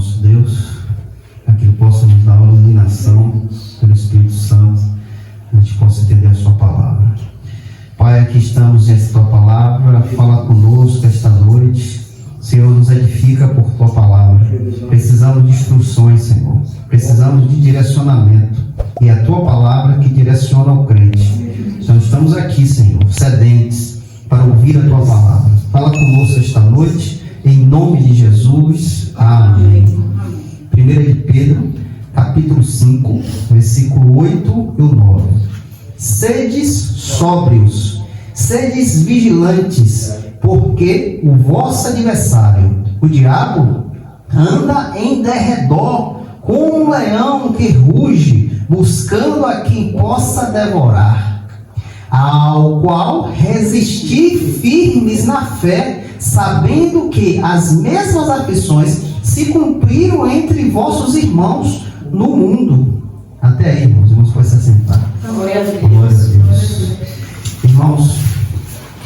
nosso Deus, para que Ele possa nos dar uma iluminação pelo Espírito Santo, a gente possa entender a Sua palavra. Pai, aqui estamos nessa Tua palavra, fala conosco esta noite. Senhor, nos edifica por Tua palavra. Precisamos de instruções, Senhor. Precisamos de direcionamento. E é a Tua palavra que direciona o crente. Então estamos aqui, Senhor, sedentes para ouvir a Tua palavra. Fala conosco esta noite, em nome de Jesus. Amém. 1 de Pedro, capítulo 5, versículo 8 e 9. Sedes sóbrios, sedes vigilantes, porque o vosso adversário, o diabo, anda em derredor como um leão que ruge, buscando a quem possa devorar, ao qual resistir firmes na fé, sabendo que as mesmas aflições se cumpriram entre vossos irmãos no mundo. Até aí, irmãos, irmãos, pode se assentar. Glória a Deus. Irmãos,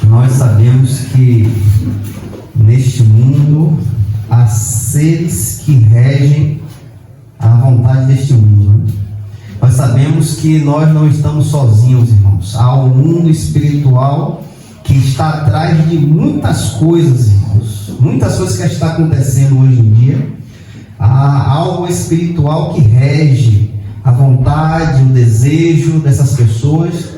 nós sabemos que neste mundo há seres que regem a vontade deste mundo. Nós sabemos que nós não estamos sozinhos, irmãos. Há um mundo espiritual que está atrás de muitas coisas, irmãos. Muitas coisas que está acontecendo hoje em dia. Há algo espiritual que rege a vontade, o desejo dessas pessoas.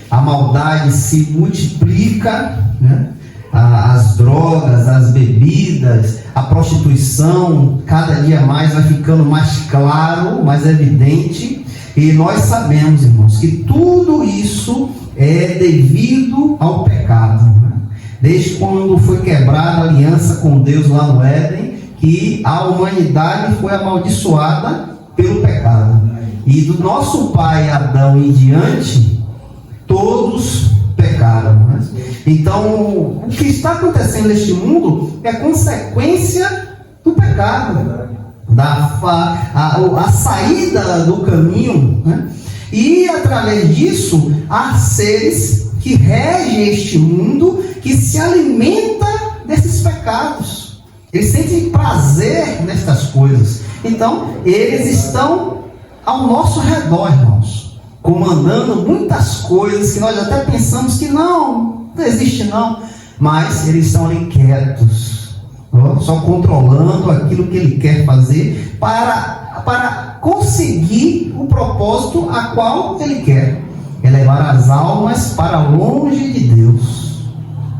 A maldade se multiplica, né? As drogas, as bebidas, a prostituição, cada dia mais vai ficando mais claro, mais evidente. E nós sabemos, irmãos, que tudo isso é devido ao pecado, né? Desde quando foi quebrada a aliança com Deus lá no Éden, que a humanidade foi amaldiçoada pelo pecado. E do nosso pai Adão em diante, todos pecaram, né? Então, o que está acontecendo neste mundo é consequência do pecado, a saída do caminho, né? E através disso, há seres que regem este mundo, que se alimenta desses pecados. Eles sentem prazer nestas coisas. Então, eles estão ao nosso redor, irmãos, comandando muitas coisas que nós até pensamos que não existe não, mas eles estão ali quietos, só controlando aquilo que ele quer fazer para conseguir o propósito a qual ele quer, é levar as almas para longe de Deus.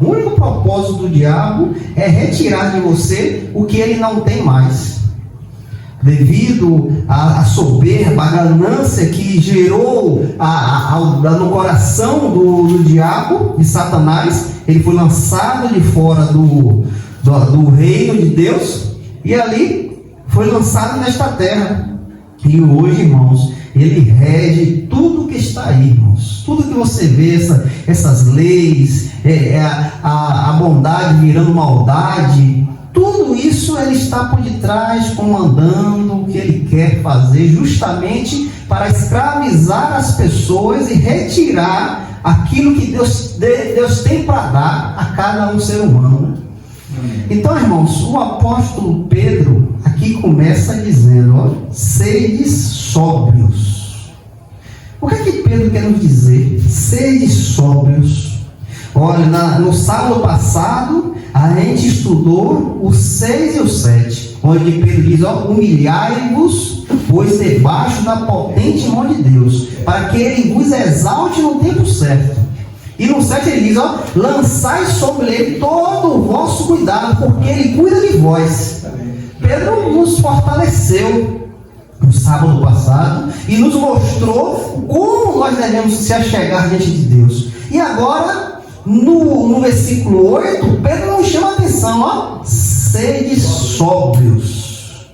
O único propósito do diabo é retirar de você o que ele não tem mais. Devido à soberba, à ganância que gerou no coração do diabo, de Satanás, ele foi lançado de fora do reino de Deus e ali foi lançado nesta terra. E hoje, irmãos, ele rege tudo que está aí, irmãos. Tudo que você vê, essas leis, a bondade virando maldade, tudo isso ele está por detrás, comandando o que ele quer fazer, justamente para escravizar as pessoas e retirar aquilo que Deus tem para dar a cada um ser humano. Então, irmãos, o apóstolo Pedro aqui começa dizendo, sedes sóbrios. O que é que Pedro quer nos dizer? Sedes sóbrios. Olha, no sábado passado, a gente estudou o 6 e o 7, onde Pedro diz, humilhai-vos, pois debaixo da potente mão de Deus, para que Ele vos exalte no tempo certo. E no 7 ele diz, lançai sobre Ele todo o vosso cuidado, porque Ele cuida de vós. Pedro nos fortaleceu no sábado passado e nos mostrou como nós devemos se achegar diante de Deus. E agora, no versículo 8, Pedro nos chama a atenção, sede sóbrios.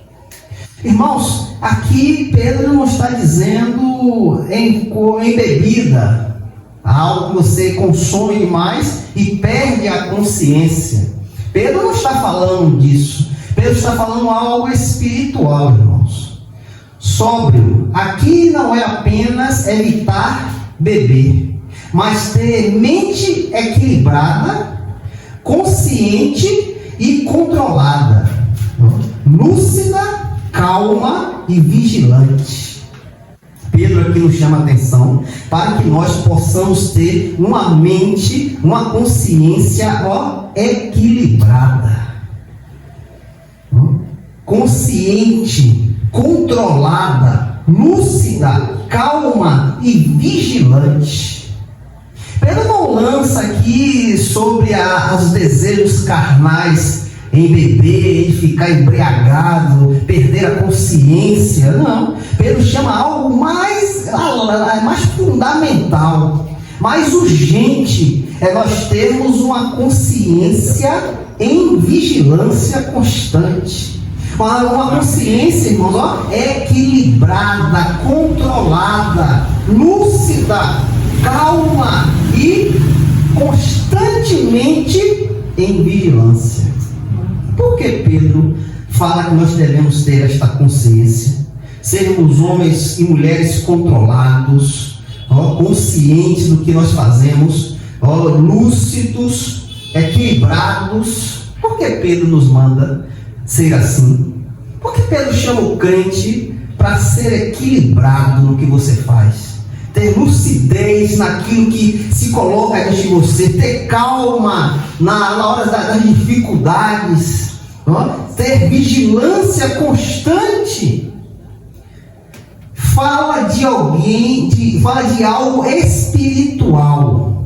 Irmãos, aqui Pedro não está dizendo em bebida, algo que você consome demais e perde a consciência. Pedro não está falando disso. Pedro está falando algo espiritual, irmãos. Sóbrio, aqui não é apenas evitar beber, mas ter mente equilibrada, consciente e controlada, lúcida calma e vigilante. Pedro aqui nos chama a atenção para que nós possamos ter uma mente, uma consciência equilibrada, consciente, controlada, lúcida, calma e vigilante. Pedro não lança aqui sobre os desejos carnais em beber, em ficar embriagado, perder a consciência. Não. Pedro chama algo mais fundamental, mais urgente, é nós termos uma consciência em vigilância constante. Uma consciência, irmãos, equilibrada, controlada, lúcida, calma e constantemente em vigilância. Por que Pedro fala que nós devemos ter esta consciência? Sermos homens e mulheres controlados, conscientes do que nós fazemos, lúcidos, equilibrados. Por que Pedro nos manda ser assim? Por que Pedro chama o crente para ser equilibrado no que você faz? Ter lucidez naquilo que se coloca diante de você, ter calma na hora das dificuldades, ter vigilância constante. Fala de algo espiritual,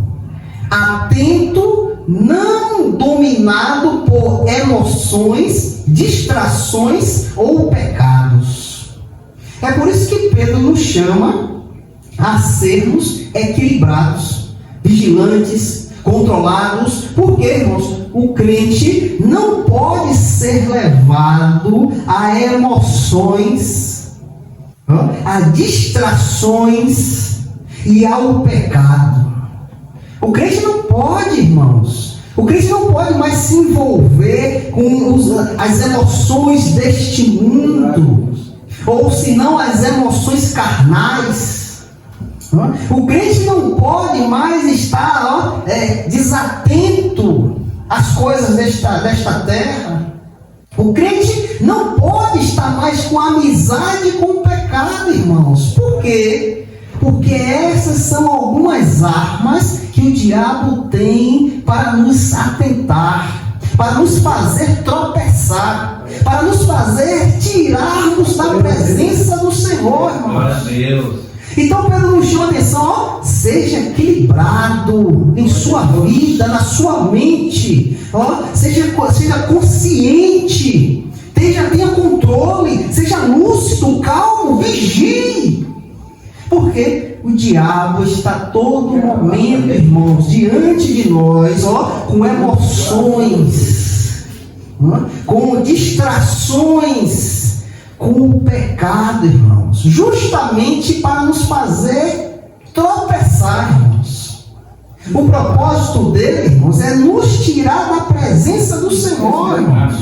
atento, não dominado por emoções, distrações ou pecados. É por isso que Pedro nos chama a sermos equilibrados, vigilantes, controlados. Porque, irmãos, o crente não pode ser levado a emoções, a distrações e ao pecado. O crente não pode, irmãos. O crente não pode mais se envolver com as emoções deste mundo, ou senão as emoções carnais. O crente não pode mais estar desatento às coisas desta terra. O crente não pode estar mais com amizade com o pecado, irmãos. Por quê? Porque essas são algumas armas que o diabo tem para nos atentar, para nos fazer tropeçar, para nos fazer tirarmos da presença do Senhor, irmãos. Glória a Deus. Então Pedro nos chama a atenção, seja equilibrado em sua vida, na sua mente, seja consciente, tenha controle, seja lúcido, calmo, vigie. Porque o diabo está todo momento, irmãos, diante de nós, com emoções, com distrações, com o pecado, irmãos, justamente para nos fazer tropeçar, irmãos. O propósito dele, irmãos, é nos tirar da presença do Senhor, irmãos.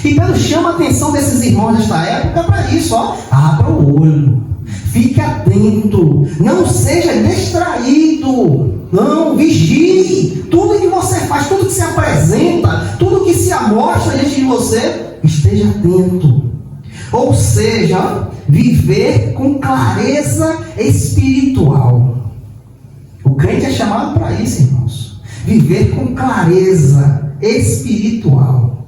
E Pedro chama a atenção desses irmãos desta época para isso, abra o olho, fique atento, não seja distraído, não, vigie. Tudo que você faz, tudo que se apresenta, tudo que se amostra diante de você, esteja atento. Ou seja, viver com clareza espiritual. O crente é chamado para isso, irmãos. Viver com clareza espiritual.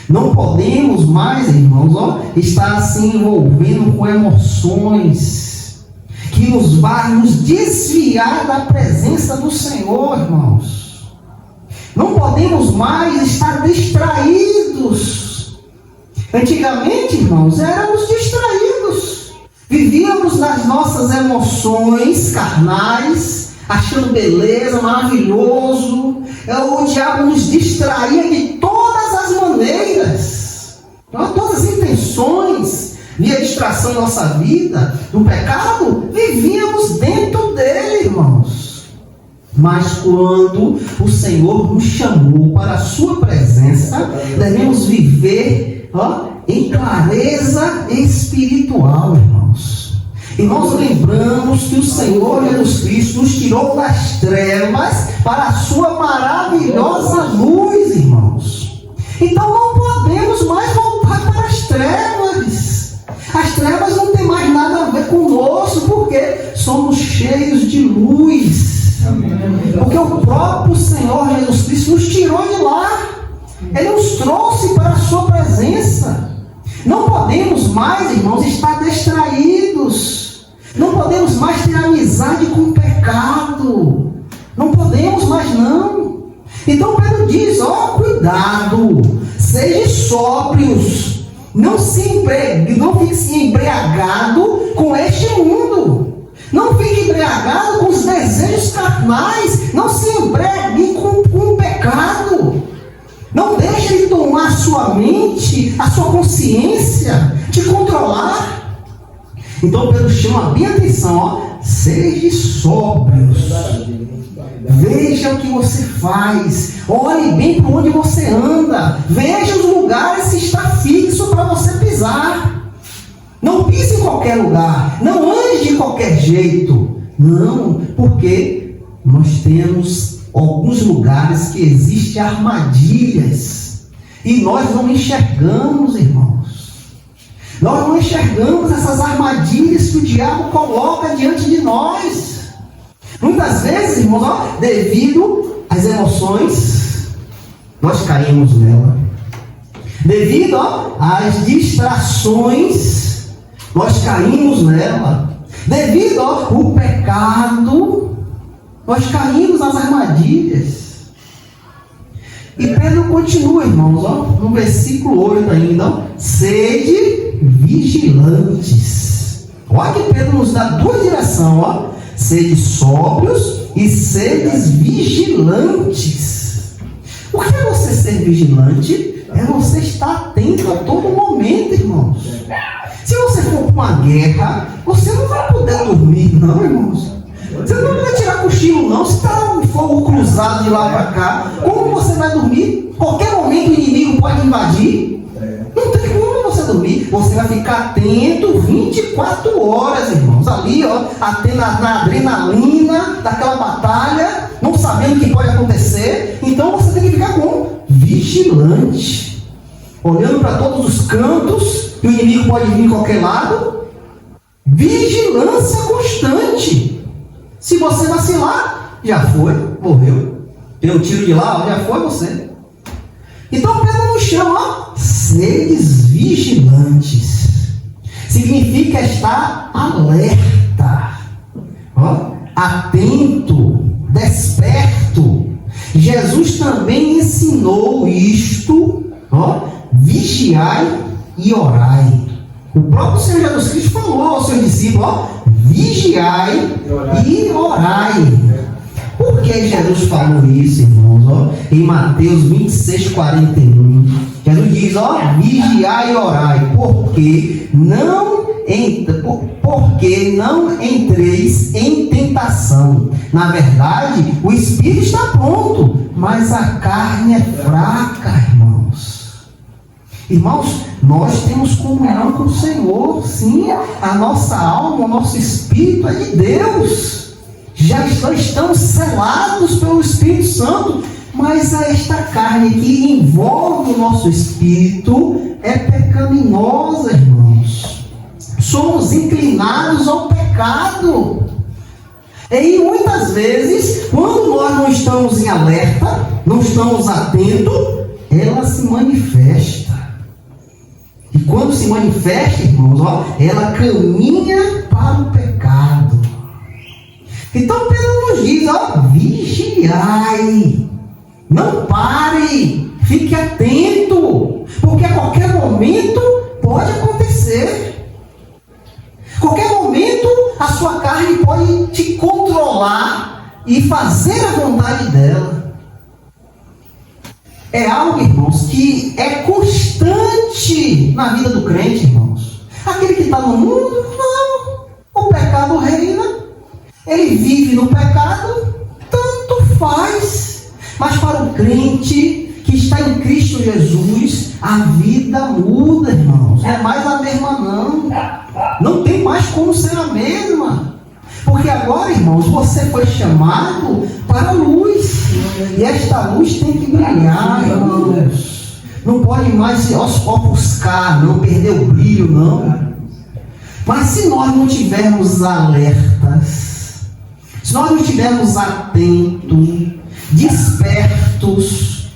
Não podemos mais, irmãos, estar se envolvendo com emoções que nos vai nos desviar da presença do Senhor, irmãos. Não podemos mais estar distraídos. Antigamente, irmãos, éramos distraídos. Vivíamos nas nossas emoções carnais, achando beleza, maravilhoso. O diabo nos distraía de todas as maneiras, todas as intenções. Via distração em nossa vida, no pecado, vivíamos dentro dele, irmãos. Mas quando o Senhor nos chamou para a sua presença, devemos viver em clareza espiritual, irmãos. E nós lembramos que o Senhor Jesus Cristo nos tirou das trevas para a sua maravilhosa luz, irmãos. Então não podemos mais voltar para as trevas, porque somos cheios de luz. Porque o próprio Senhor Jesus Cristo nos tirou de lá. Ele nos trouxe para a sua presença. Não podemos mais, irmãos, estar distraídos. Não podemos mais ter amizade com o pecado. Não podemos mais, não. Então Pedro diz, cuidado, sejam sóbrios. Não fique se embriagado com este mundo. Não fique embriagado com os desejos carnais. Não se embriague com o pecado. Não deixe ele tomar a sua mente, a sua consciência, te controlar. Então Pedro chama bem atenção, sejam sóbrios. Veja o que você faz. Olhe bem para onde você anda. Veja os lugares se está fixo para você pisar. Não pise em qualquer lugar. Não ande de qualquer jeito. Não, porque nós temos alguns lugares que existem armadilhas. E nós não enxergamos, irmãos. Nós não enxergamos essas armadilhas que o diabo coloca diante de nós. Muitas vezes, irmãos, devido às emoções, nós caímos nela. Devido às distrações, nós caímos nela. Devido ao pecado, nós caímos nas armadilhas. E Pedro continua, irmãos, no versículo 8 ainda, sede vigilantes. Olha que Pedro nos dá duas direções, sede sóbrios e sedes vigilantes. O que é você ser vigilante? É você estar atento a todo momento, irmãos. Se você for para uma guerra, você não vai poder dormir, não, irmãos. Você não vai tirar cochilo, não. Se está um fogo cruzado de lá para cá, como você vai dormir? Qualquer momento o inimigo pode invadir. Não tem como você dormir. Você vai ficar atento 24 horas, irmãos. Ali, atento na adrenalina daquela batalha, não sabendo o que pode acontecer. Então você tem que ficar como vigilante, olhando para todos os cantos, que o inimigo pode vir de qualquer lado. Vigilância constante. Se você vacilar, já foi, morreu. Deu um tiro de lá, já foi você. Então Pedro nos chama, seres vigilantes. Significa estar alerta, atento, desperto. Jesus também ensinou isto, vigiai e orai. O próprio Senhor Jesus Cristo falou aos seus discípulos, vigiai e orai. Por que Jesus falou isso, irmãos? Em Mateus 26, 41, Jesus diz, vigiai e orai, porque não entreis em tentação. Na verdade, o espírito está pronto, mas a carne é fraca, irmãos. Irmãos, nós temos comunhão com o Senhor, sim. A nossa alma, o nosso espírito é de Deus. Já estamos selados pelo Espírito Santo, mas esta carne que envolve o nosso espírito é pecaminosa, irmãos. Somos inclinados ao pecado. E muitas vezes, quando nós não estamos em alerta, não estamos atentos, ela se manifesta. E quando se manifesta, irmãos, ela caminha para o pecado. Então Pedro nos diz, vigiai, não pare, fique atento, porque a qualquer momento pode acontecer. Qualquer momento a sua carne pode te controlar e fazer a vontade dela. É algo, irmãos, que é constante na vida do crente, irmãos. Aquele que está no mundo, não, o pecado reina. Ele vive no pecado, tanto faz. Mas para o crente que está em Cristo Jesus, a vida muda, irmãos. Não é mais a mesma, não. Não tem mais como ser a mesma. Porque agora, irmãos, você foi chamado para a luz. E esta luz tem que brilhar, irmãos. Não pode mais se ofuscar, não perder o brilho, não. Mas se nós não tivermos alertas, se nós não estivermos atentos, despertos,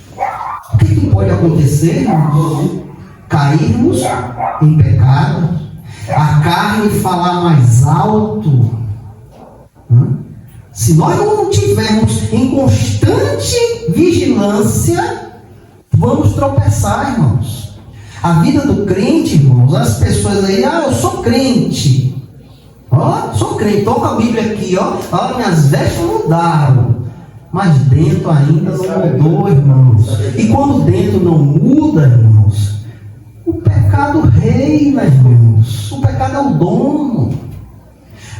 o que pode acontecer? Cairmos em pecado, a carne falar mais alto. Se nós não tivermos em constante vigilância, vamos tropeçar, irmãos. A vida do crente, irmãos, as pessoas aí, eu sou crente. Sou crente, estou com a Bíblia aqui, minhas vestes mudaram. Mas dentro ainda não mudou, irmãos. E quando dentro não muda, irmãos, o pecado reina, irmãos. O pecado é o dono.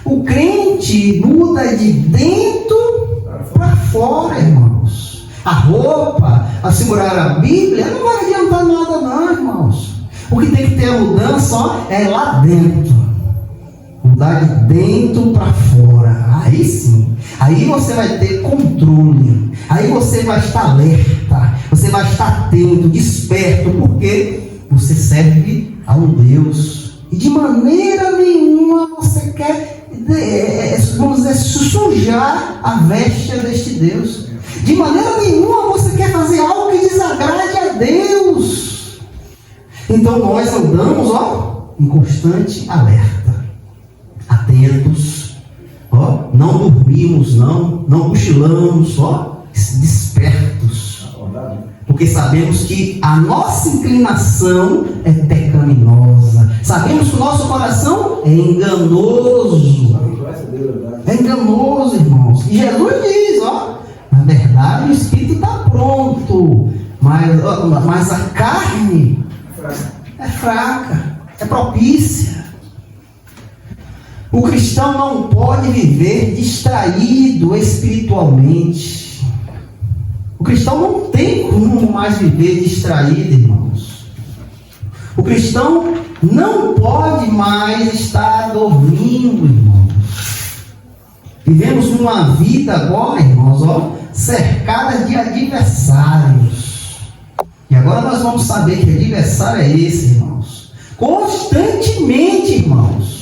O crente muda de dentro para fora, irmãos. A roupa, a segurar a Bíblia, não vai adiantar nada não, irmãos. O que tem que ter a mudança é lá dentro. Mudar de dentro para fora. Aí sim. Aí você vai ter controle. Aí você vai estar alerta. Você vai estar atento, desperto. Porque você serve a um Deus. E de maneira nenhuma você quer, vamos dizer, sujar a veste deste Deus. De maneira nenhuma você quer fazer algo que desagrade a Deus. Então nós andamos, em constante alerta. Atentos, não dormimos, não cochilamos, despertos, porque sabemos que a nossa inclinação é pecaminosa, sabemos que o nosso coração é enganoso, irmãos. E Jesus diz, na verdade o espírito está pronto, mas a carne é fraca, é propícia. O cristão não pode viver distraído espiritualmente. O cristão não tem como mais viver distraído, irmãos. O cristão não pode mais estar dormindo, irmãos. Vivemos uma vida agora, irmãos, cercada de adversários. E agora nós vamos saber que adversário é esse, irmãos. Constantemente, irmãos.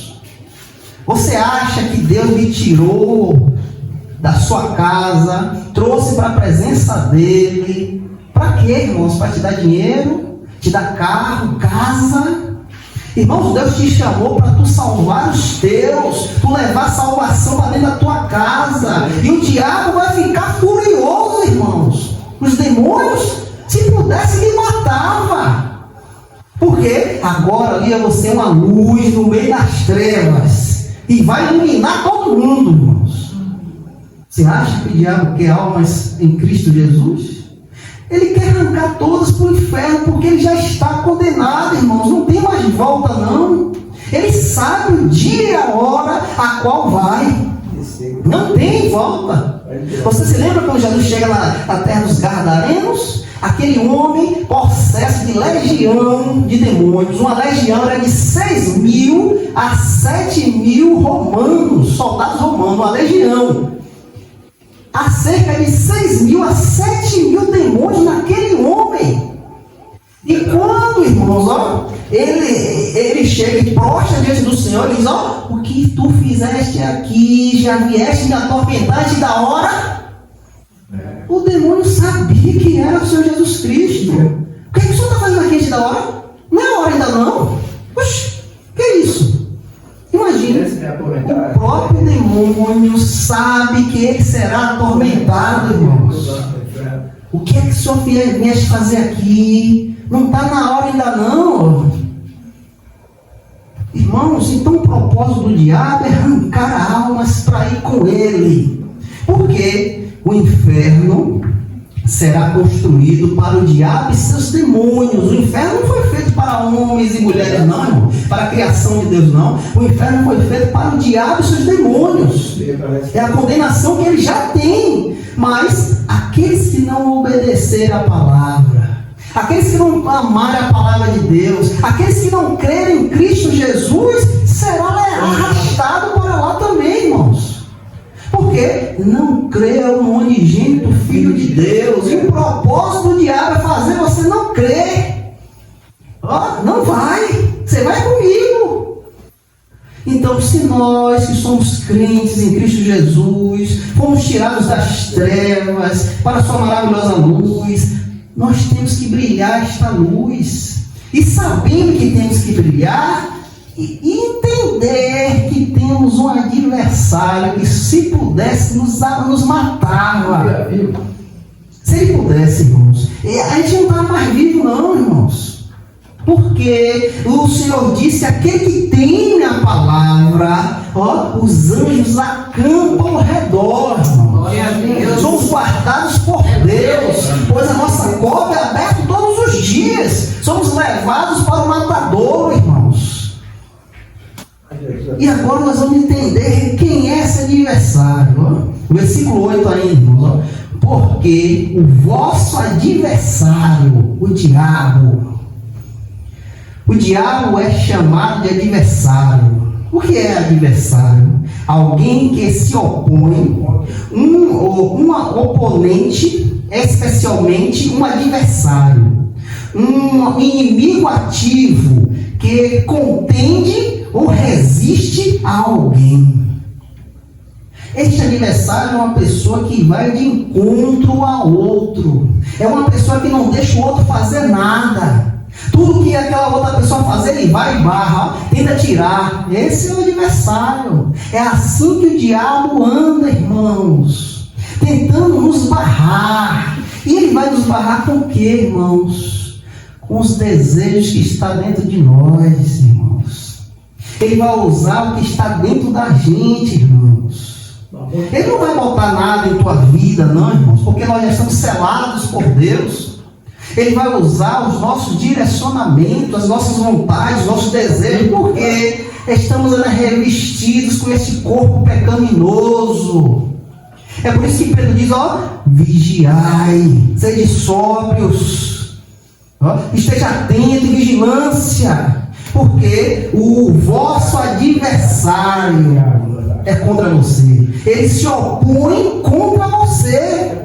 Você acha que Deus lhe tirou da sua casa, trouxe para a presença dele? Para quê, irmãos? Para te dar dinheiro? Te dar carro, casa? Irmãos, Deus te chamou para tu salvar os teus, tu levar salvação para dentro da tua casa. E o diabo vai ficar furioso, irmãos. Os demônios, se pudesse, lhe matava. Porque agora ali é você uma luz no meio das trevas. E vai iluminar todo mundo, irmãos. Você acha que o diabo quer almas em Cristo Jesus? Ele quer arrancar todas para o inferno, porque ele já está condenado, irmãos. Não tem mais volta, não. Ele sabe o dia e a hora a qual vai. Não tem volta. Você se lembra quando Jesus chega na terra dos Gadarenos? Aquele homem possesso de legião de demônios. Uma legião era de 6.000 a 7.000 romanos, soldados romanos, uma legião. Há cerca de 6.000 a 7.000 demônios naquele homem. E quando, irmãos, ele chega e prostra diante do Senhor e diz, o que tu fizeste aqui, já vieste me atormentar antes da hora? O demônio sabia que era o Senhor Jesus Cristo. O que é que o Senhor está fazendo aqui antes da hora? Não é hora ainda não. Oxi, que é isso? Imagina, o próprio demônio sabe que ele será atormentado, irmãos. O que é que o Senhor vieste fazer aqui? Não está na hora ainda não. Irmãos, então o propósito do diabo é arrancar almas para ir com ele. Por quê? O inferno será construído para o diabo e seus demônios. O inferno não foi feito para homens e mulheres, não, irmão. Para a criação de Deus, não. O inferno foi feito para o diabo e seus demônios. É a condenação que ele já tem. Mas aqueles que não obedecerem à palavra, aqueles que não amarem a palavra de Deus, aqueles que não crerem em Cristo Jesus, será arrastado para lá também, irmãos. Porque não creram no unigênito Filho de Deus. E o propósito do diabo é fazer você não crer. Não vai. Você vai comigo. Então, se nós que somos crentes em Cristo Jesus, fomos tirados das trevas para a sua maravilhosa luz, nós temos que brilhar esta luz. E sabendo que temos que brilhar, e entender que temos um adversário que, se pudesse, nos matava. Se ele pudesse, irmãos, a gente não está mais vivo não, irmãos. Porque o Senhor disse: aquele que teme a palavra, os anjos acampam ao redor, irmãos. Somos guardados por Deus, pois a nossa cova é aberta todos os dias. Somos levados para o matadouro, irmãos. E agora nós vamos entender quem é esse adversário. Versículo 8 ainda, irmãos. Porque o vosso adversário, o diabo é chamado de adversário. O que é adversário? Alguém que se opõe, um oponente, especialmente um adversário, um inimigo ativo que contende ou resiste a alguém. Este adversário é uma pessoa que vai de encontro a outro. É uma pessoa que não deixa o outro fazer nada. Tudo que aquela outra pessoa fazer, ele vai e barra, tenta tirar. Esse é o adversário. É assim que o diabo anda, irmãos, tentando nos barrar. E ele vai nos barrar com o que, irmãos? Com os desejos que estão dentro de nós, irmãos. Ele vai usar o que está dentro da gente, irmãos. Ele não vai botar nada em tua vida, não, irmãos, porque nós já estamos selados por Deus. Ele vai usar os nossos direcionamentos, as nossas vontades, os nossos desejos, porque estamos revestidos com esse corpo pecaminoso. É por isso que Pedro diz: vigiai, sede sóbrios, esteja atento em vigilância, porque o vosso adversário é contra você. Ele se opõe contra você.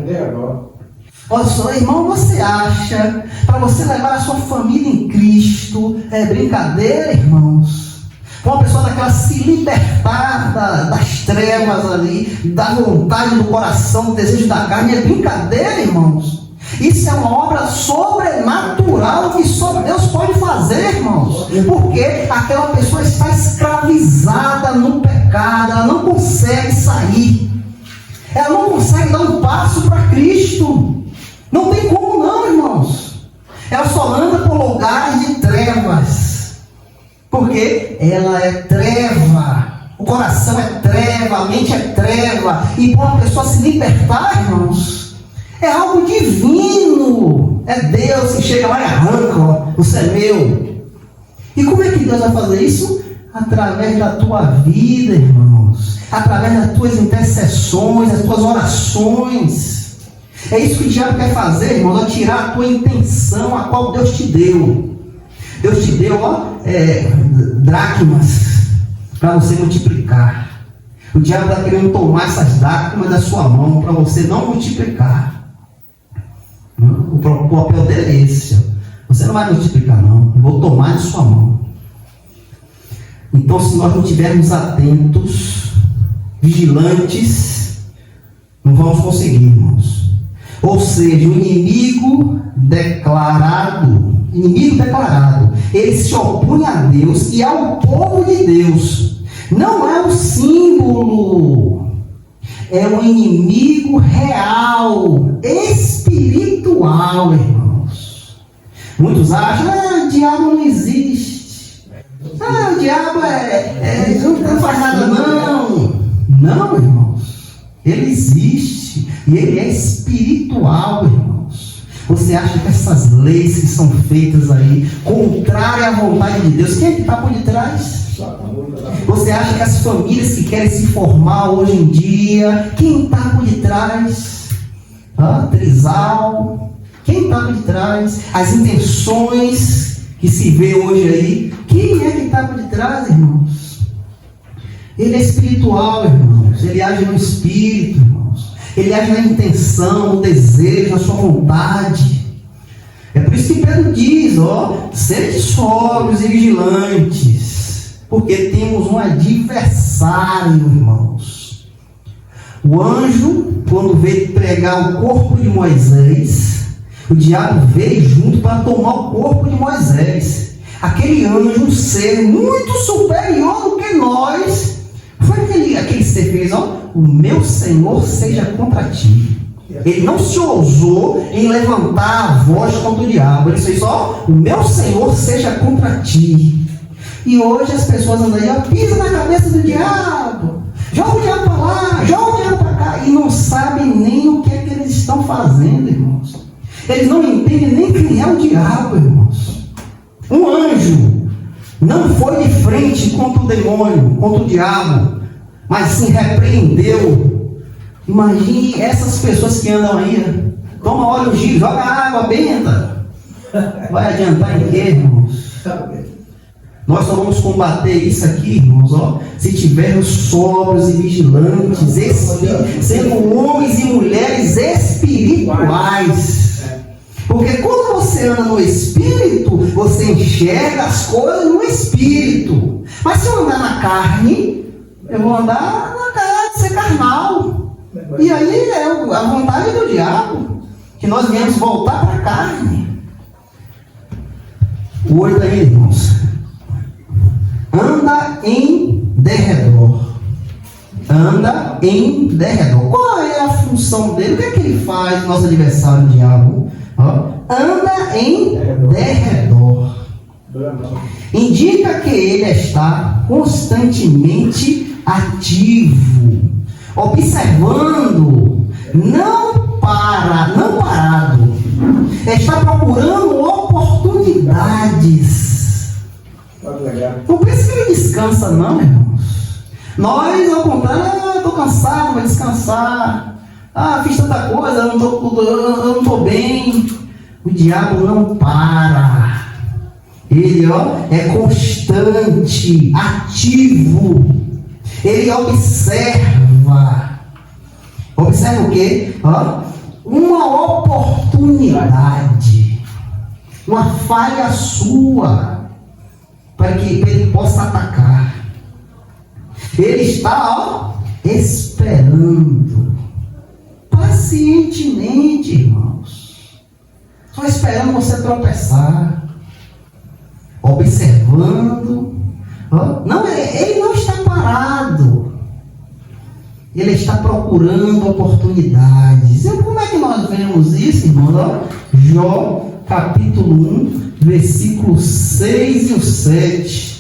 Olha só, irmão, você acha, para você levar a sua família em Cristo, é brincadeira, irmãos? Para uma pessoa daquela se libertar das trevas ali, da vontade do coração, do desejo da carne, é brincadeira, irmãos? Isso é uma obra sobrenatural que só Deus pode fazer, irmãos. Porque aquela pessoa está escravizada no pecado, ela não consegue sair. Ela não consegue dar um passo para Cristo. Não tem como não, irmãos. Ela só anda por lugares de trevas. Porque ela é treva. O coração é treva, a mente é treva. E para uma pessoa se libertar, irmãos, é algo divino. É Deus que chega lá e arranca, você é meu. E como é que Deus vai fazer isso? Através da tua vida, irmãos. Através das tuas intercessões, das tuas orações. É isso que o diabo quer fazer, irmãos, é tirar a tua intenção, a qual Deus te deu. Deus te deu, dracmas, para você multiplicar. O diabo está querendo tomar essas dracmas da sua mão, para você não multiplicar. O papel dele é esse. Você não vai multiplicar, não. Eu vou tomar de sua mão. Então, se nós não estivermos atentos, vigilantes, não vamos conseguir, irmãos. Ou seja, o inimigo declarado, ele se opõe a Deus e ao povo de Deus. Não é um símbolo, é um inimigo real, espiritual, irmãos. Muitos acham: o diabo não existe. O diabo não faz nada, não. Não, irmãos. Ele existe e ele é espiritual, irmãos. Você acha que essas leis que são feitas aí, contrárias à vontade de Deus, quem é que está por detrás? Você acha que as famílias que querem se formar hoje em dia, quem está por detrás? Trisal, quem está por detrás? As intenções que se vê hoje aí, quem é que está por detrás, irmãos? Ele é espiritual, irmãos. Ele age no espírito, irmãos. Ele age na intenção, no desejo, na sua vontade. É por isso que Pedro diz: sede sóbrios e vigilantes. Porque temos um adversário, irmãos. O anjo, quando veio pregar o corpo de Moisés, o diabo veio junto para tomar o corpo de Moisés. Aquele anjo, um ser muito superior do que nós, foi aquele ser que fez, o meu Senhor seja contra ti. Ele não se ousou em levantar a voz contra o diabo. Ele fez o meu Senhor seja contra ti. E hoje as pessoas andam aí, pisa na cabeça do diabo, joga o diabo para lá, joga o diabo para cá, e não sabem nem o que é que eles estão fazendo, irmãos. Eles não entendem nem quem é o diabo, irmãos. Um anjo não foi de frente contra o demônio, contra o diabo, mas sim repreendeu. Imagine essas pessoas que andam aí, toma óleo giro, joga água benta. Vai adiantar em quê, irmãos? Nós só vamos combater isso aqui, irmãos, se tivermos sóbrios e vigilantes, sendo homens e mulheres espirituais. Porque quando você anda no Espírito, você enxerga as coisas no Espírito. Mas se eu andar na carne, eu vou andar na cara de ser carnal. E aí é a vontade do diabo, que nós viemos voltar para a carne. O 8 aí, irmãos. Anda em derredor. Anda em derredor. Qual é a função dele? O que é que ele faz, nosso adversário, o diabo? Anda em derredor. Indica que ele está constantemente ativo, observando, não parado. Está procurando oportunidades. Não pensa que ele descansa, não, irmãos. Nós, ao contrário, estou cansado, vou descansar. Fiz tanta coisa, eu não estou bem. O diabo não para. Ele é constante, ativo. Ele observa. Observa o quê? Uma oportunidade. Uma falha sua. Para que ele possa atacar. Ele está esperando pacientemente, irmãos, só esperando você tropeçar, observando. Não, ele não está parado, ele está procurando oportunidades. E como é que nós vemos isso, irmãos? Jó capítulo 1, versículos 6 e 7.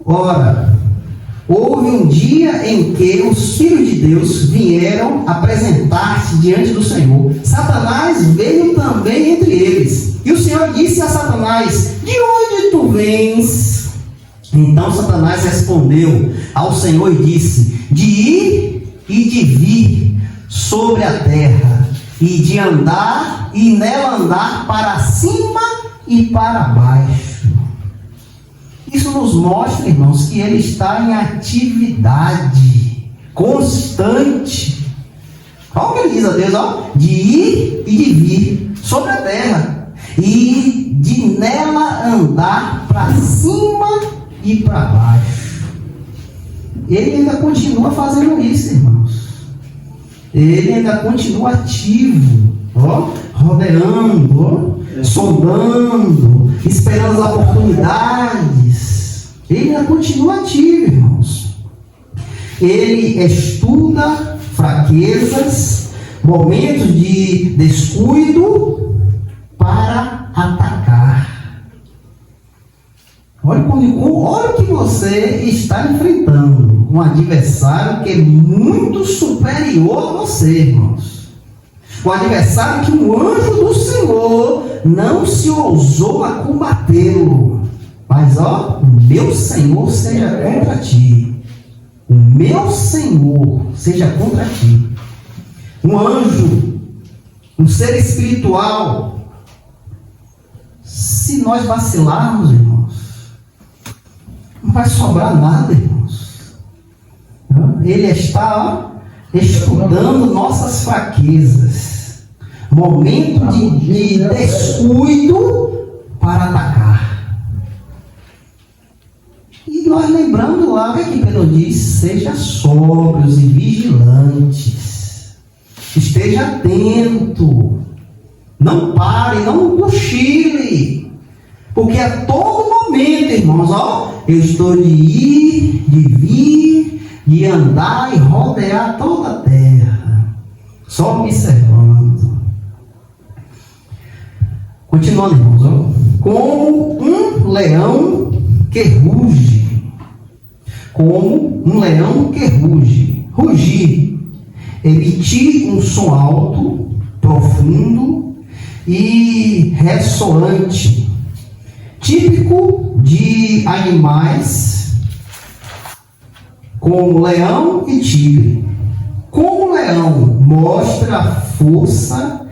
Ora, houve um dia em que os filhos de Deus vieram apresentar-se diante do Senhor. Satanás veio também entre eles. E o Senhor disse a Satanás: de onde tu vens? Então Satanás respondeu ao Senhor e disse: de ir e de vir sobre a terra, e de andar e nela andar para cima e para baixo. Isso nos mostra, irmãos, que ele está em atividade constante. Olha o que ele diz a Deus, de ir e de vir sobre a terra, e de nela andar para cima e para baixo. Ele ainda continua fazendo isso, irmãos. Ele ainda continua ativo, rodeando, sondando, esperando as oportunidades. Ele ainda continua ativo, irmãos. Ele estuda fraquezas, momentos de descuido para atacar. Olha o que você está enfrentando. Um adversário que é muito superior a você, irmãos. Um adversário que um anjo do Senhor não se ousou a combatê-lo. Mas o meu Senhor seja contra ti. O meu Senhor seja contra ti. Um anjo, um ser espiritual. Se nós vacilarmos, irmãos, não vai sobrar nada, irmãos. Ele está estudando nossas fraquezas, momento de descuido para atacar. nós lembramos lá, o que Pedro diz? Seja sóbrios e vigilantes. Esteja atento. Não pare, não cochile. Porque a todo momento, irmãos, eu estou de ir, de vir, de andar e rodear toda a terra. Só observando. Continuando, irmãos, como um leão que ruge. Como um leão que ruge. Rugir. Emitir um som alto, profundo e ressoante. Típico de animais como leão e tigre. Como o leão mostra força,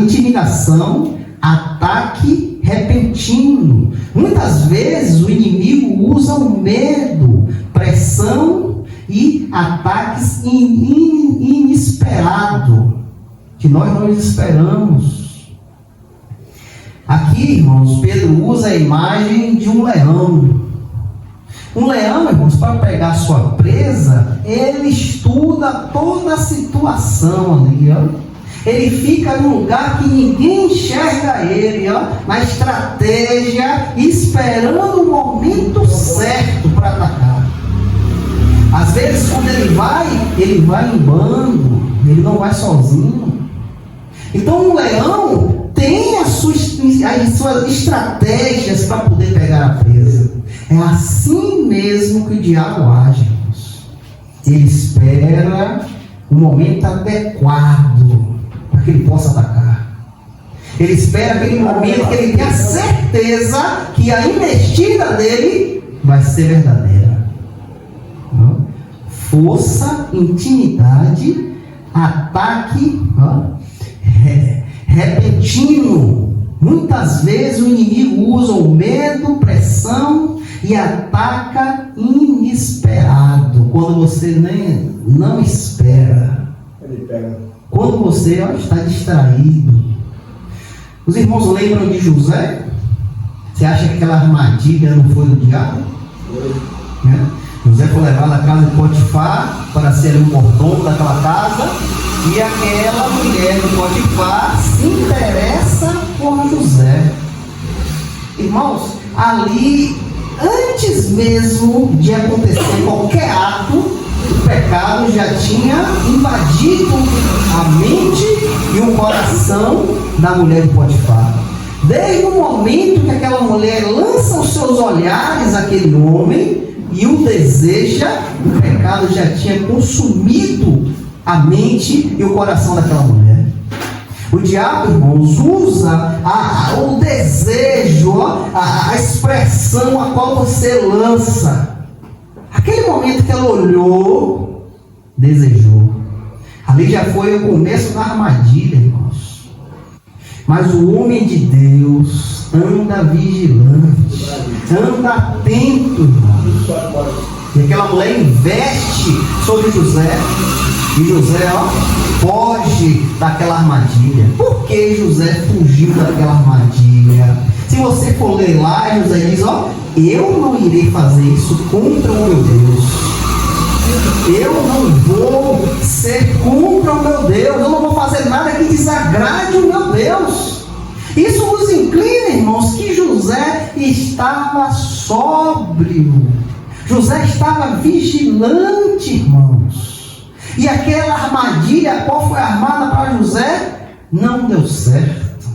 intimidação, ataque repentino. Muitas vezes o inimigo usa o medo, pressão e ataques inesperados, que nós não esperamos. Aqui, irmãos, Pedro usa a imagem de um leão. Um leão, irmãos, para pegar sua presa, ele estuda toda a situação ali, Ele fica num lugar que ninguém enxerga ele, na estratégia, esperando o momento certo para atacar. Às vezes, quando ele vai em bando, ele não vai sozinho. Então, um leão tem as suas estratégias para poder pegar a presa. É assim mesmo que o diabo age, irmãos. Ele espera o momento adequado para que ele possa atacar. Ele espera aquele momento que ele tenha certeza que a investida dele vai ser verdadeira. Força, intimidade, ataque repentino. Muitas vezes o inimigo usa o medo, pressão e ataca inesperado, quando você nem não espera. Ele pega. Quando você está distraído. Os irmãos lembram de José? Você acha que aquela armadilha não foi do diabo? Foi. José foi levado à casa de Potifar para ser um mordomo daquela casa, e aquela mulher de Potifar se interessa por José. Irmãos, ali, antes mesmo de acontecer qualquer ato, o pecado já tinha invadido a mente e o coração da mulher de Potifar. Desde o momento que aquela mulher lança os seus olhares àquele homem e o deseja, o pecado já tinha consumido a mente e o coração daquela mulher. O diabo, irmãos, usa o desejo, a expressão a qual você lança. Aquele momento que ela olhou, desejou. Ali já foi o começo da armadilha, irmãos. Mas o homem de Deus anda vigilante, anda atento, irmãos. E aquela mulher investe sobre José. E José, foge daquela armadilha. Por que José fugiu daquela armadilha? Se você for ler lá, José diz, eu não irei fazer isso contra o meu Deus. Eu não vou ser contra o meu Deus. Eu não vou fazer nada que desagrade o meu Deus. Isso nos inclina, irmãos, que José estava sóbrio. José estava vigilante, irmãos. E aquela armadilha, qual foi armada para José, não deu certo.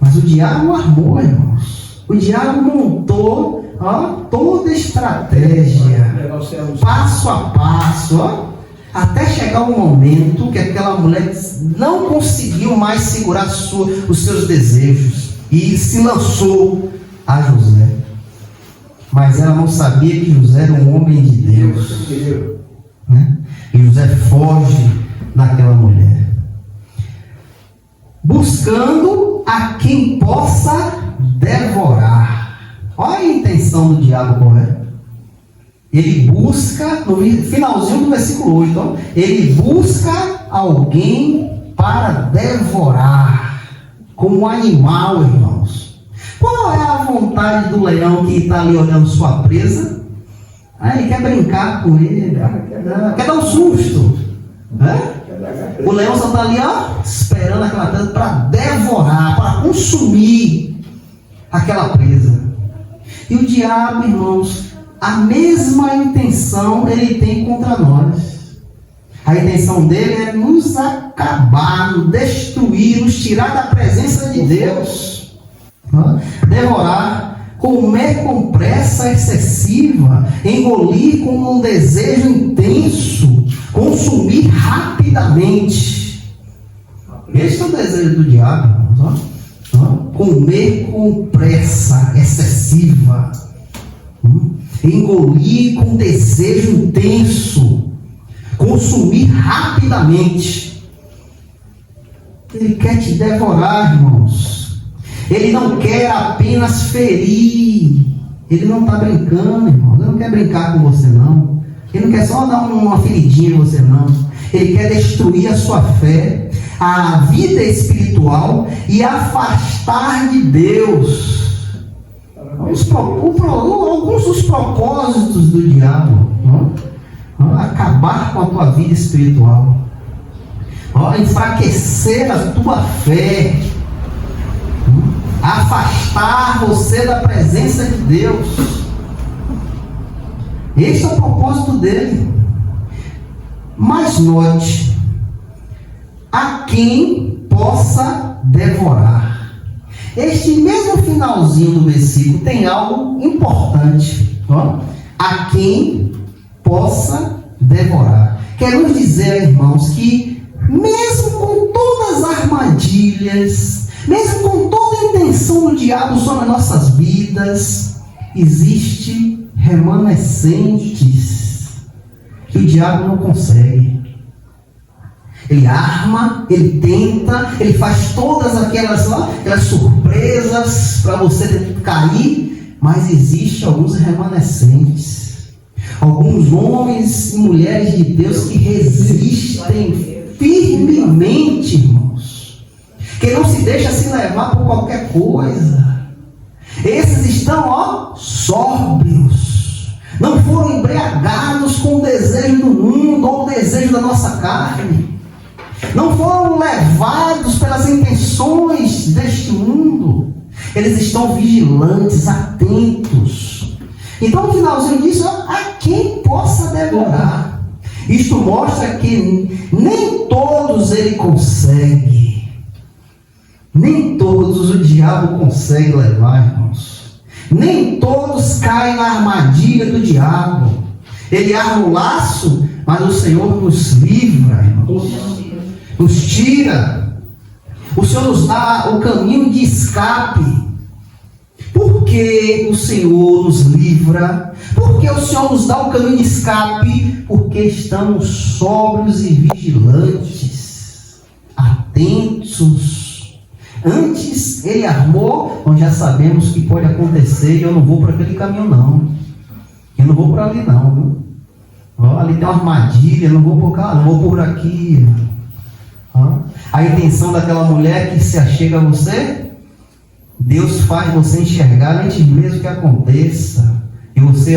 Mas o diabo armou, irmãos. O diabo montou toda a estratégia, passo a passo, até chegar o momento que aquela mulher não conseguiu mais segurar os seus desejos e se lançou a José. Mas ela não sabia que José era um homem de Deus, né? E José foge daquela mulher, buscando a quem possa devorar. Olha a intenção do diabo, correto? Ele busca, no finalzinho do versículo 8, ele busca alguém para devorar, como um animal, irmãos. Qual é a vontade do leão que está ali olhando sua presa? Ele quer brincar com ele, quer dar um susto, né? O leão só está ali, esperando aquela presa para devorar, para consumir aquela presa. E o diabo, irmãos, a mesma intenção ele tem contra nós. A intenção dele é nos acabar, nos destruir, nos tirar da presença de Deus, devorar, comer com pressa excessiva, engolir com um desejo intenso, consumir rapidamente. Este é o desejo do diabo, comer com pressa excessiva, engolir com desejo intenso, consumir rapidamente. Ele quer te devorar, irmãos. Ele não quer apenas ferir. Ele não está brincando, irmãos. Ele não quer brincar com você, não. Ele não quer só dar uma feridinha em você, não. Ele quer destruir a sua fé, a vida espiritual e afastar de Deus. Alguns dos propósitos do diabo, acabar com a tua vida espiritual, enfraquecer a tua fé, afastar você da presença de Deus. Esse é o propósito dele. Mas note, a quem possa devorar. Este mesmo finalzinho do versículo tem algo importante. A quem possa devorar. Quer nos dizer, irmãos, que mesmo com todas as armadilhas, mesmo com toda a intenção do diabo sobre as nossas vidas, existe remanescentes que o diabo não consegue. Ele arma, ele tenta, ele faz todas aquelas surpresas para você cair, mas existe alguns remanescentes. Alguns homens e mulheres de Deus que resistem firmemente, irmãos, que não se deixa se levar por qualquer coisa. Esses estão, sóbrios, não foram embriagados com o desejo do mundo ou o desejo da nossa carne, não foram levados pelas intenções deste mundo. Eles estão vigilantes, atentos. Então, no finalzinho disso, a quem possa devorar. Isto mostra que nem todos ele consegue. Nem todos o diabo consegue levar, irmãos. Nem todos caem na armadilha do diabo. Ele arma o laço, mas o Senhor nos livra, irmãos. Nos tira. O Senhor nos dá o caminho de escape. Por que o Senhor nos livra? Por que o Senhor nos dá o caminho de escape? Porque estamos sóbrios e vigilantes, atentos. Antes ele armou, nós já sabemos que pode acontecer, e eu não vou para aquele caminho não. Eu não vou por ali não, viu? Ali tem uma armadilha, eu não vou por cá, não vou por aqui. A intenção daquela mulher que se achega a você, Deus faz você enxergar antes mesmo que aconteça. E você,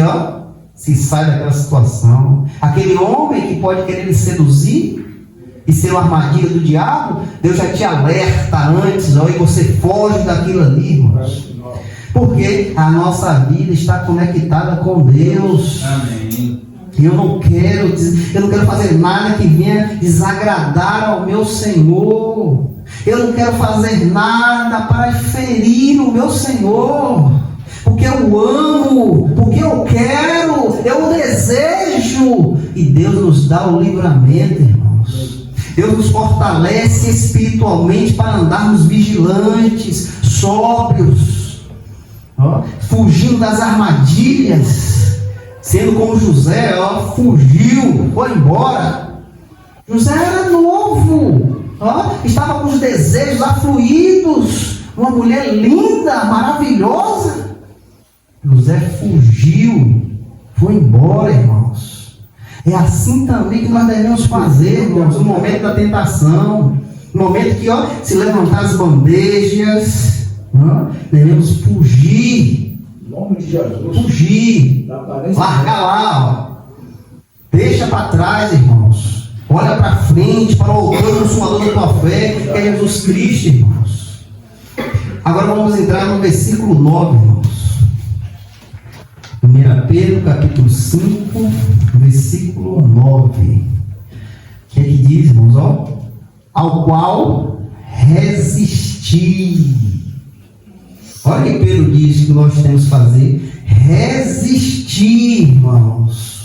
se sai daquela situação. Aquele homem que pode querer lhe seduzir e ser uma armadilha do diabo, Deus já te alerta antes, e você foge daquilo ali, irmãos. Porque a nossa vida está conectada com Deus. Amém. E eu não quero fazer nada que venha desagradar ao meu Senhor. Eu não quero fazer nada para ferir o meu Senhor. Porque eu amo, porque eu quero, eu desejo. E Deus nos dá o livramento, irmãos. Deus nos fortalece espiritualmente para andarmos vigilantes, sóbrios, fugindo das armadilhas. Sendo como José, fugiu, foi embora. José era novo, estava com os desejos afluídos, uma mulher linda, maravilhosa. José fugiu, foi embora, irmãos. É assim também que nós devemos fazer, irmãos, no momento da tentação, no momento que se levantar as bandejas, Devemos fugir. Em nome de Jesus. Fugir. Largar lá, ó. Deixa para trás, irmãos. Olha para frente, para o autor e consumador da tua fé, que é Jesus Cristo, irmãos. Agora vamos entrar no versículo 9, irmãos. 1 Pedro, capítulo 5, versículo 9. O que é que diz, irmãos? Ó? Ao qual resistir. Olha o que Pedro diz que nós temos que fazer. Resistir, irmãos.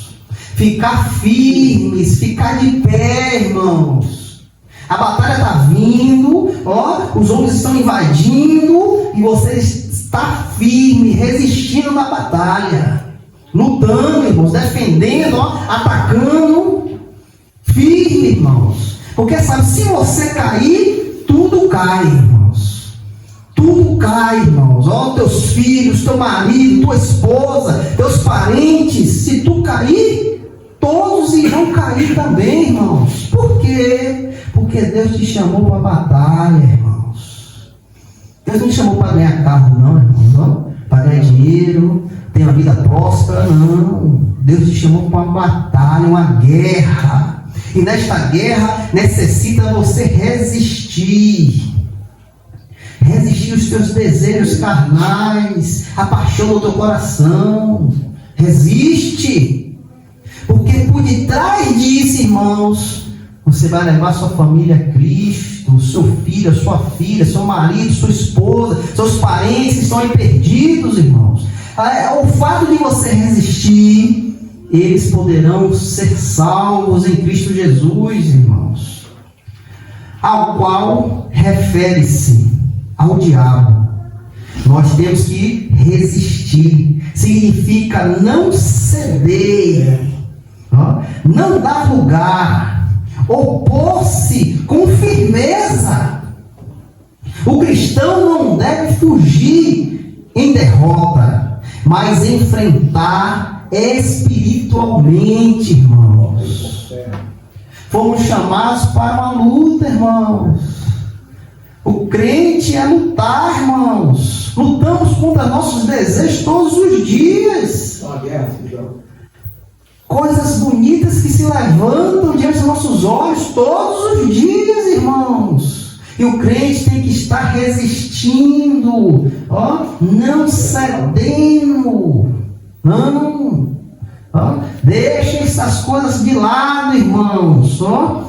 Ficar firmes, ficar de pé, irmãos. A batalha está vindo, ó, os homens estão invadindo e você está firme, resistindo na batalha, lutando, irmãos, defendendo, ó, atacando, firme, irmãos. Porque sabe, se você cair, tudo cai, irmãos. Tudo cai, irmãos. Ó, teus filhos, teu marido, tua esposa, teus parentes, se tu cair, todos irão cair também, irmãos. Por quê? Porque Deus te chamou para a batalha, irmãos. Deus não te chamou para ganhar carro, não, irmãos. Para ganhar dinheiro, ter uma vida próspera, não. Deus te chamou para uma batalha, uma guerra. E nesta guerra necessita você resistir. Resistir os teus desejos carnais, a paixão do teu coração. Resiste. Porque por detrás disso, irmãos, você vai levar sua família a Cristo, seu filho, a sua filha, seu marido, sua esposa, seus parentes que estão aí perdidos, irmãos. O fato de você resistir, eles poderão ser salvos em Cristo Jesus, irmãos. Ao qual refere-se ao diabo. Nós temos que resistir. Significa não ceder, não dar lugar, opor-se com firmeza. O cristão não deve fugir em derrota, mas enfrentar espiritualmente, irmãos. Fomos chamados para uma luta, irmãos. O crente é lutar, irmãos. Lutamos contra nossos desejos todos os dias. Coisas bonitas que se levantam diante dos nossos olhos todos os dias, irmãos. E o crente tem que estar resistindo, ó, não cedendo. Não. Ó, deixa essas coisas de lado, irmãos. Ó,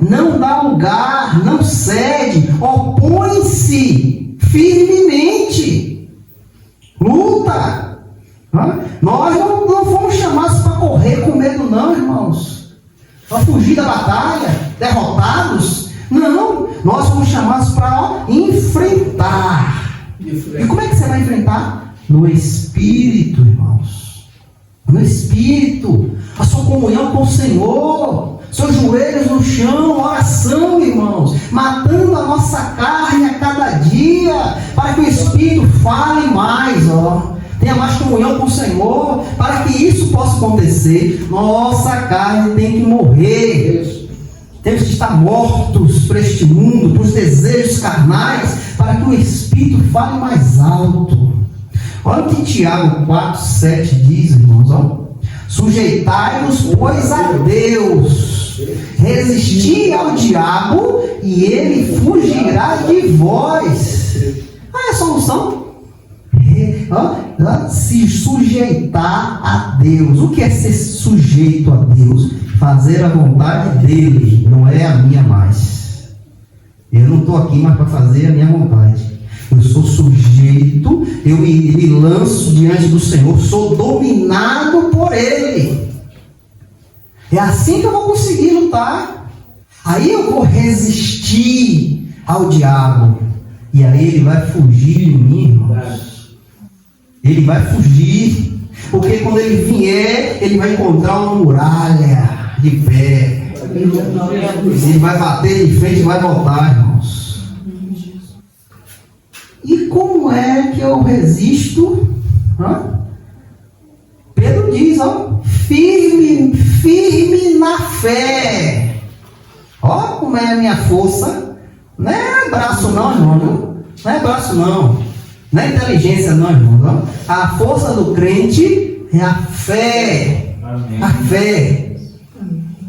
não dá lugar, não cede, opõe-se firmemente. Luta. Nós não fomos chamados para correr com medo, não, irmãos. Para fugir da batalha, derrotados. Não, nós fomos chamados para enfrentar. E como é que você vai enfrentar? No Espírito, irmãos. No Espírito. A sua comunhão com o Senhor. Seus joelhos no chão, oração, irmãos. Matando a nossa carne a cada dia. Para que o Espírito fale mais, ó. Tenha mais comunhão com o Senhor. Para que isso possa acontecer, nossa carne tem que morrer. Temos que estar mortos para este mundo, para os desejos carnais, para que o Espírito fale mais alto. Olha o que Tiago 4:7 diz, irmãos. Ó. Sujeitai-vos, pois, a Deus. Resisti ao diabo e ele fugirá de vós. É a solução. Se sujeitar a Deus. O que é ser sujeito a Deus? Fazer a vontade dele, não é a minha mais. Eu não estou aqui mais para fazer a minha vontade. Eu sou sujeito, eu me lanço diante do Senhor, sou dominado por Ele. É assim que eu vou conseguir lutar. Aí eu vou resistir ao diabo. E aí ele vai fugir de mim, irmãos. Ele vai fugir. Porque quando ele vier, ele vai encontrar uma muralha de pé. Ele vai bater de frente e vai voltar, irmãos. E como é que eu resisto? Pedro diz, ó, firme na fé. Ó, como é a minha força. Não é braço não, irmão. Não é braço, não. Não é inteligência, não, irmão. A força do crente é a fé. Amém. A fé.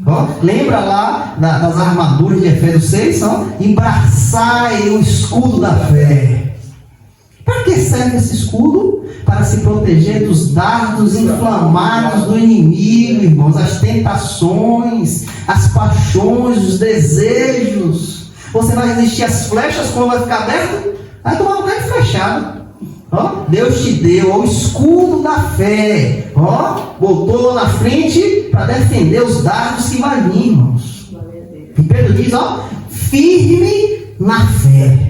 Ó, lembra lá das armaduras de Efésios 6? Embraçai o escudo da fé. Para que serve esse escudo? Para se proteger dos dardos inflamados do inimigo, irmãos, as tentações, as paixões, os desejos. Você vai resistir às flechas quando vai ficar aberto? Vai tomar um lugar fechado. Ó, Deus te deu o escudo da fé. Ó, botou na frente para defender os dardos que vai vir, irmãos. E Pedro diz, ó, firme na fé.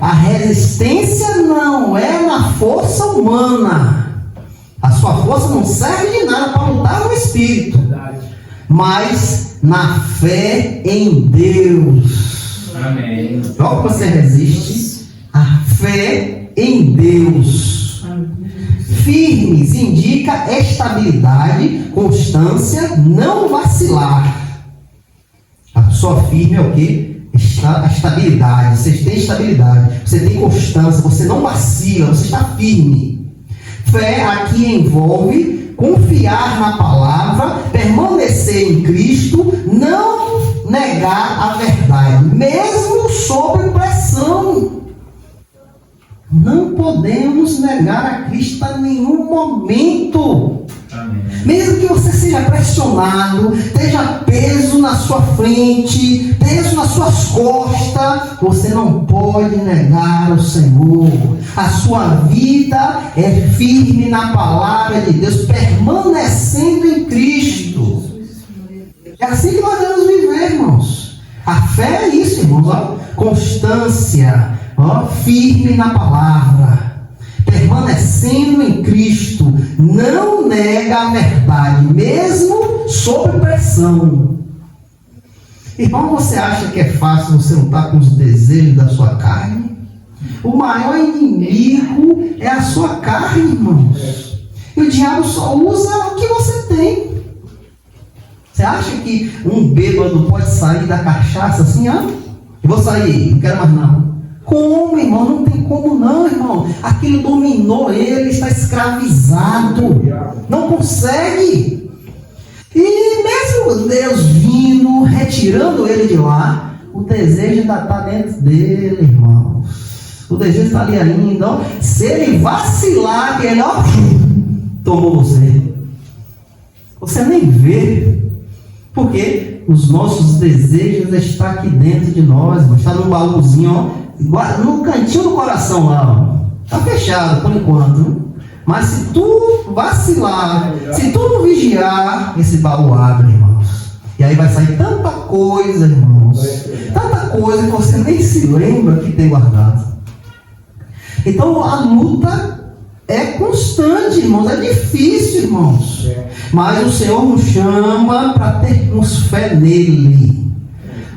A resistência não é na força humana. A sua força não serve de nada para lutar no espírito, mas na fé em Deus. Amém. Logo você resiste a fé em Deus. Firmes indica estabilidade, constância, não vacilar. A pessoa firme é o quê? A estabilidade. Você tem estabilidade, você tem constância, você não vacila, você está firme. Fé aqui envolve confiar na palavra, permanecer em Cristo, não negar a verdade, mesmo sob pressão. Não podemos negar a Cristo a nenhum momento. Amém. Mesmo que você seja pressionado, esteja peso na sua frente, peso nas suas costas, você não pode negar o Senhor. A sua vida é firme na palavra de Deus, permanecendo em Cristo. É assim que nós devemos viver, irmãos. A fé é isso, irmãos. Ó. Constância, ó, firme na palavra, permanecendo em Cristo, não nega a verdade, mesmo sob pressão. Irmão, você acha que é fácil você lutar com os desejos da sua carne? O maior inimigo é a sua carne, irmãos. E o diabo só usa o que você tem. Você acha que um bêbado pode sair da cachaça assim, ó? Eu vou sair, não quero mais não. Como, irmão? Não tem como não, irmão. Aquilo dominou ele, está escravizado. Não consegue. E mesmo Deus vindo, retirando ele de lá, o desejo ainda está dentro dele, irmãos. O desejo está ali ainda. Ó. Se ele vacilar, ele, ó, tomou você. Você nem vê. Porque os nossos desejos estão aqui dentro de nós, está no baúzinho, ó, no cantinho do coração lá, está fechado por enquanto. Mas se tu vacilar, se tu não vigiar, esse baú abre, irmãos. E aí vai sair tanta coisa, irmãos, tanta coisa que você nem se lembra que tem guardado. Então a luta é constante, irmãos, é difícil, irmãos. Mas o Senhor nos chama para termos fé nele.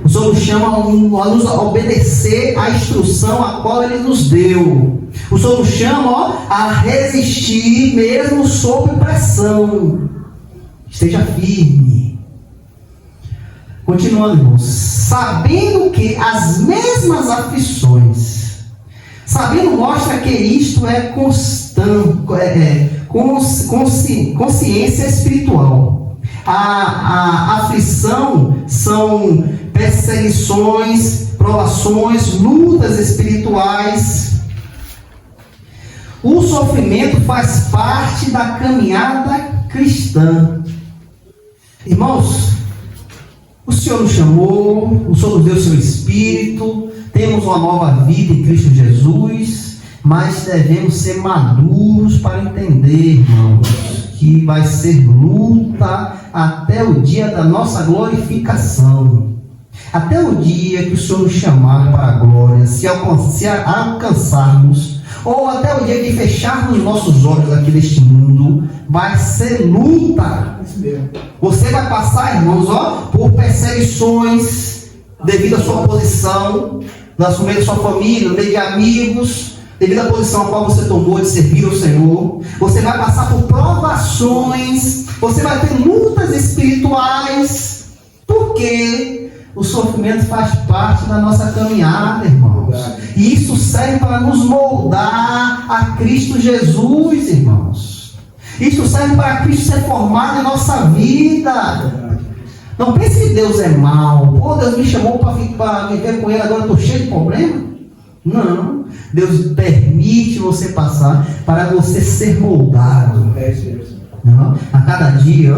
O Senhor nos chama a nos obedecer à instrução a qual Ele nos deu. O Senhor nos chama, ó, a resistir mesmo sob pressão. Esteja firme. Continuando, irmãos. Sabendo que as mesmas aflições, sabendo mostra que isto é consciência espiritual. A aflição são perseguições, provações, lutas espirituais. O sofrimento faz parte da caminhada cristã. Irmãos, o Senhor nos chamou, o Senhor nos deu o seu Espírito, temos uma nova vida em Cristo Jesus, mas devemos ser maduros para entender, irmãos, que vai ser luta até o dia da nossa glorificação. Até o dia que o Senhor nos chamar para a glória, se alcançarmos, ou até o dia que fecharmos nossos olhos aqui neste mundo, vai ser luta. Você vai passar, irmãos, ó, por perseguições devido à sua posição, no meio da sua família, no meio de amigos, devido à posição a qual você tomou de servir ao Senhor. Você vai passar por provações, você vai ter lutas espirituais. Por quê? O sofrimento faz parte da nossa caminhada, irmãos. E isso serve para nos moldar a Cristo Jesus, irmãos. Isso serve para Cristo ser formado em nossa vida. Não pense que Deus é mau. Pô, Deus me chamou para viver com Ele, agora eu estou cheio de problema. Não. Deus permite você passar para você ser moldado. A cada dia,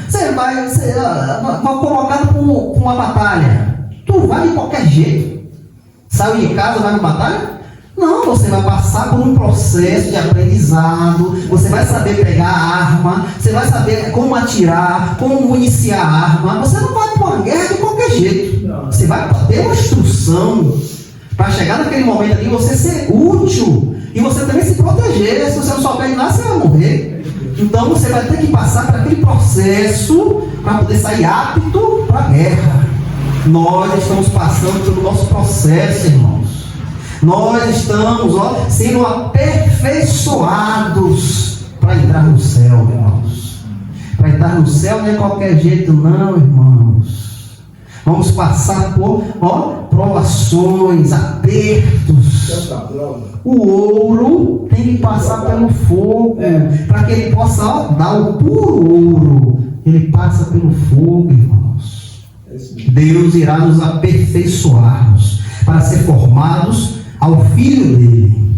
você vai colocado com uma batalha. Tu vai de qualquer jeito. Saiu de casa, vai na batalha? Não, você vai passar por um processo de aprendizado. Você vai saber pegar a arma. Você vai saber como atirar, como municiar a arma. Você não vai para uma guerra de qualquer jeito. Você vai ter uma instrução para chegar naquele momento ali, você ser útil e você também se proteger. Se você não souber de nada, você vai morrer. Então você vai ter que passar por aquele processo para poder sair apto para a guerra. Nós estamos passando pelo nosso processo, irmãos. Nós estamos sendo aperfeiçoados para entrar no céu, irmãos. Para entrar no céu não é qualquer jeito, não, irmãos. Vamos passar por provações, apertos. O ouro tem que passar pelo fogo, para que ele possa dar o puro ouro. Ele passa pelo fogo, irmãos. Deus irá nos aperfeiçoar para ser formados ao Filho dele.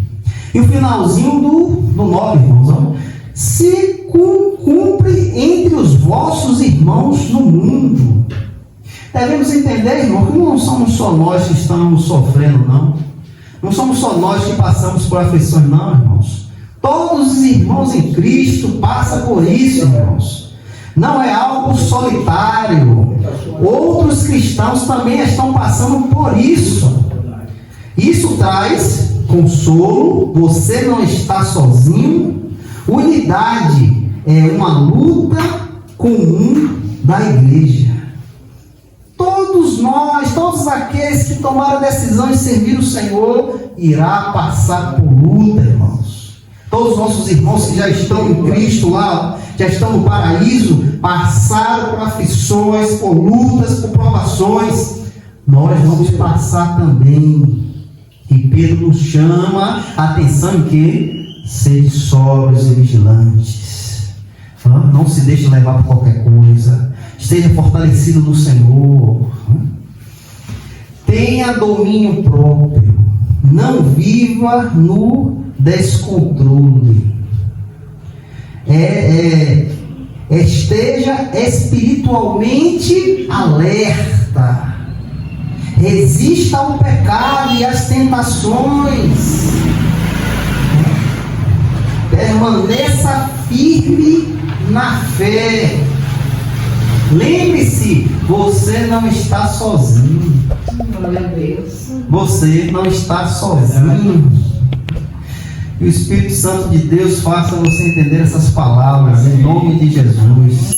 E o finalzinho do 9, irmãos, se cumpre entre os vossos irmãos no mundo. Devemos entender, irmão, que não somos só nós que estamos sofrendo, não. Não somos só nós que passamos por aflições, não, irmãos. Todos os irmãos em Cristo passam por isso, irmãos. Não é algo solitário. Outros cristãos também estão passando por isso. Isso traz consolo. Você não está sozinho. Unidade é uma luta comum da igreja. Todos nós, todos aqueles que tomaram a decisão de servir o Senhor, irá passar por luta, irmãos. Todos os nossos irmãos que já estão em Cristo lá, já estão no paraíso, passaram por aflições, por lutas, por provações. Nós vamos passar também. E Pedro nos chama a atenção em que? Sede sóbrios e vigilantes. Não se deixe levar por qualquer coisa. Esteja fortalecido no Senhor. Tenha domínio próprio. Não viva no descontrole. Esteja espiritualmente alerta. Resista ao pecado e às tentações. Permaneça firme na fé. Lembre-se, você não está sozinho. Você não está sozinho. Que o Espírito Santo de Deus faça você entender essas palavras em nome de Jesus.